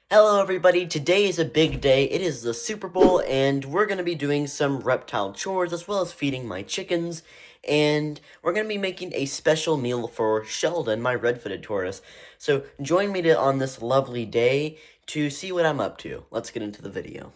Hello everybody, today is a big day. It is the Super Bowl and we're going to be doing some reptile chores as well as feeding my chickens. And we're going to be making a special meal for Sheldon, my red-footed tortoise. So join me on this lovely day to see what I'm up to. Let's get into the video.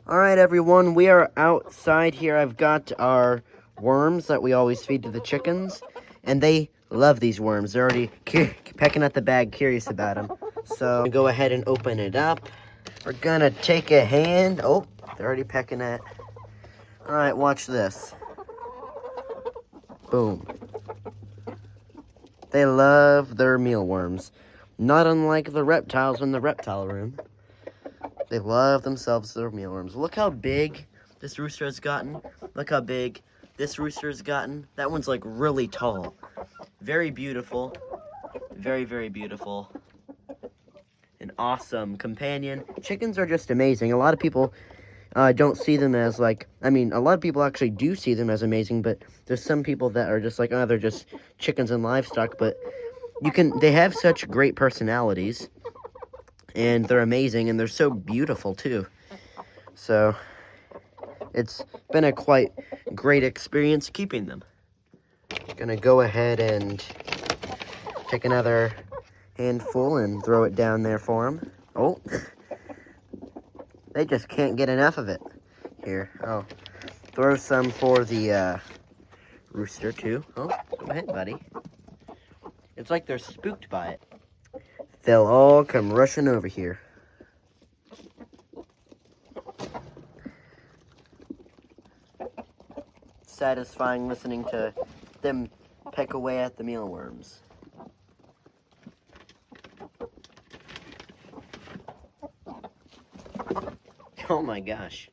Alright everyone, we are outside here. I've got our worms that we always feed to the chickens, and they love these worms. They're already pecking at the bag, curious about them. So go ahead and open it up. We're gonna take a hand. Oh, they're already pecking at. Alright, watch this. Boom. They love their mealworms. Not unlike the reptiles in the reptile room. They love themselves their mealworms. Look how big this rooster has gotten. Look how big this rooster has gotten. That one's like really tall. Very beautiful. Very, very beautiful. An awesome companion. Chickens are just amazing. A lot of people don't see them as like, a lot of people actually do see them as amazing, but there's some people that are just like, oh, they're just chickens and livestock, but they have such great personalities. And they're amazing, and they're so beautiful, too. So, it's been a quite great experience keeping them. Gonna go ahead and take another handful and throw it down there for them. Oh, they just can't get enough of it. Here, I'll throw some for the rooster, too. Oh, go ahead, buddy. It's like they're spooked by it. They'll all come rushing over here. Satisfying listening to them peck away at the mealworms. Oh my gosh.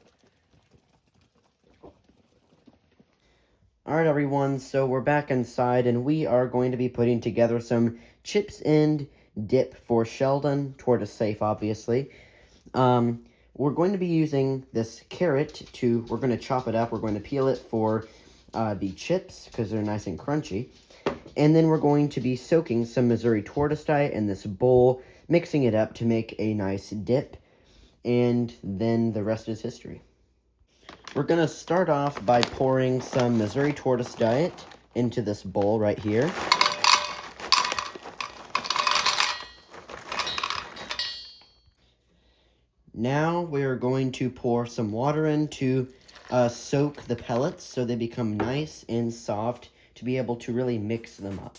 Alright everyone, so we're back inside and we are going to be putting together some chips and dip for Sheldon, tortoise safe obviously. We're going to be using this carrot we're going to chop it up, we're going to peel it for the chips because they're nice and crunchy. And then we're going to be soaking some Missouri tortoise diet in this bowl, mixing it up to make a nice dip, and then the rest is history. We're going to start off by pouring some Missouri tortoise diet into this bowl right here. Now we're going to pour some water in to soak the pellets so they become nice and soft to be able to really mix them up.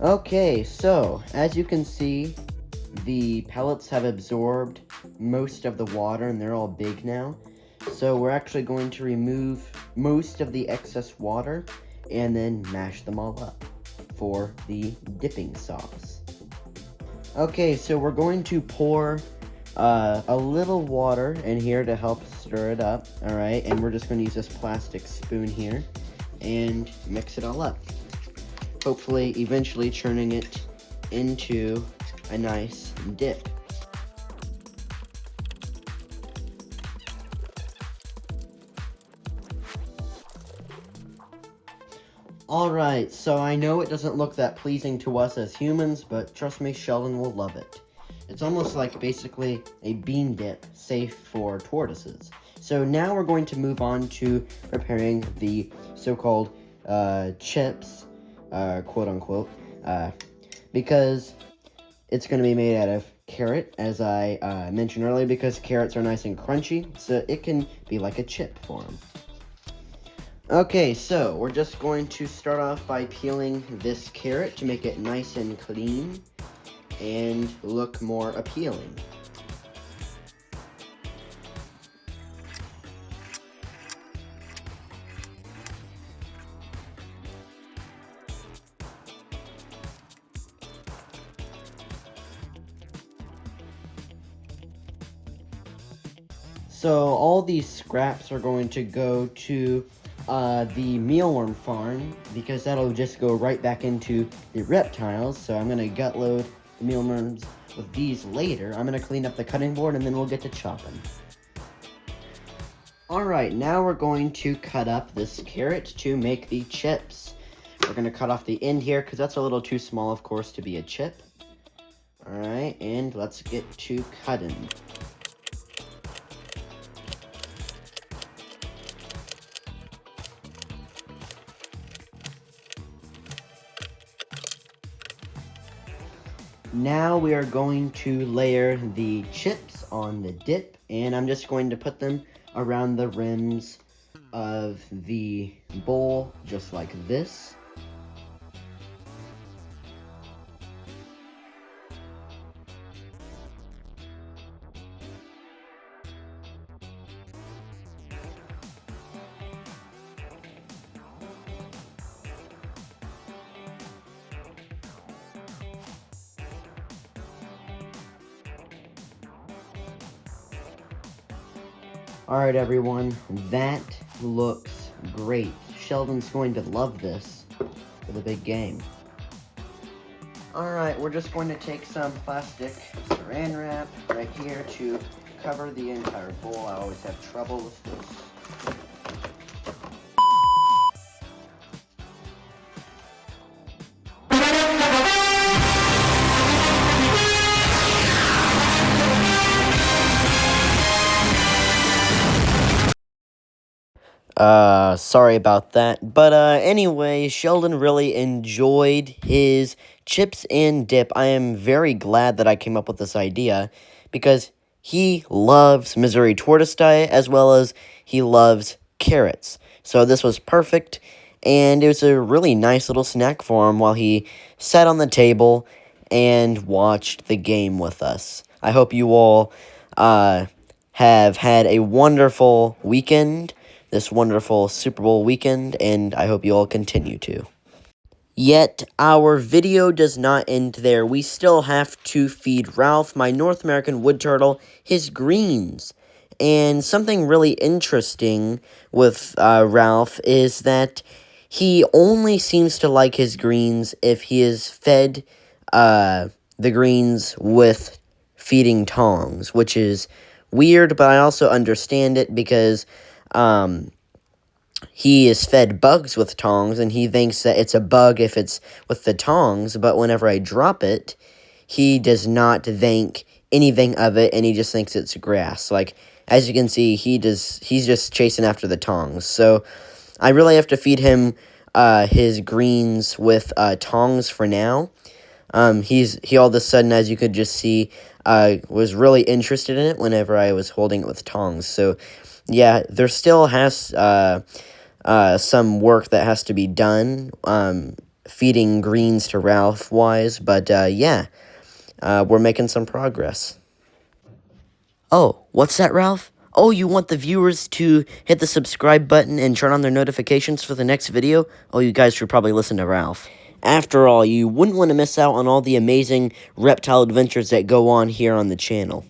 Okay, so as you can see, the pellets have absorbed most of the water and they're all big now. So we're actually going to remove most of the excess water and then mash them all up for the dipping sauce. Okay, so we're going to pour a little water in here to help stir it up, alright? And we're just going to use this plastic spoon here and mix it all up. Hopefully, eventually churning it into a nice dip. Alright, so I know it doesn't look that pleasing to us as humans, but trust me, Sheldon will love it. It's almost like basically a bean dip, safe for tortoises. So now we're going to move on to preparing the so-called chips, quote-unquote, because it's going to be made out of carrot, as I mentioned earlier, because carrots are nice and crunchy, so it can be like a chip for them. Okay, so we're just going to start off by peeling this carrot to make it nice and clean and look more appealing. So all these scraps are going to go to the mealworm farm, because that'll just go right back into the reptiles. So I'm going to gut load the mealworms with these later. I'm going to clean up the cutting board and then we'll get to chopping. Alright, now we're going to cut up this carrot to make the chips. We're going to cut off the end here because that's a little too small, of course, to be a chip. Alright, and let's get to cutting. Now we are going to layer the chips on the dip, and I'm just going to put them around the rims of the bowl, just like this. Alright everyone, that looks great. Sheldon's going to love this for the big game. Alright, we're just going to take some plastic saran wrap right here to cover the entire bowl. I always have trouble with this. Sorry about that. But, anyway, Sheldon really enjoyed his chips and dip. I am very glad that I came up with this idea, because he loves Missouri tortoise diet, as well as he loves carrots. So this was perfect, and it was a really nice little snack for him while he sat on the table and watched the game with us. I hope you all, have had a wonderful weekend, this wonderful Super Bowl weekend, and I hope you all continue to. Yet, our video does not end there. We still have to feed Ralph, my North American wood turtle, his greens. And something really interesting with Ralph is that he only seems to like his greens if he is fed the greens with feeding tongs, which is weird, but I also understand it because he is fed bugs with tongs, and he thinks that it's a bug if it's with the tongs, but whenever I drop it, he does not think anything of it, and he just thinks it's grass. Like, as you can see, he's just chasing after the tongs. So, I really have to feed him his greens with tongs for now. He all of a sudden, as you could just see, was really interested in it whenever I was holding it with tongs. So, yeah, there still has some work that has to be done, feeding greens to Ralph-wise, but, yeah, we're making some progress. Oh, what's that, Ralph? Oh, you want the viewers to hit the subscribe button and turn on their notifications for the next video? Oh, you guys should probably listen to Ralph. After all, you wouldn't want to miss out on all the amazing reptile adventures that go on here on the channel.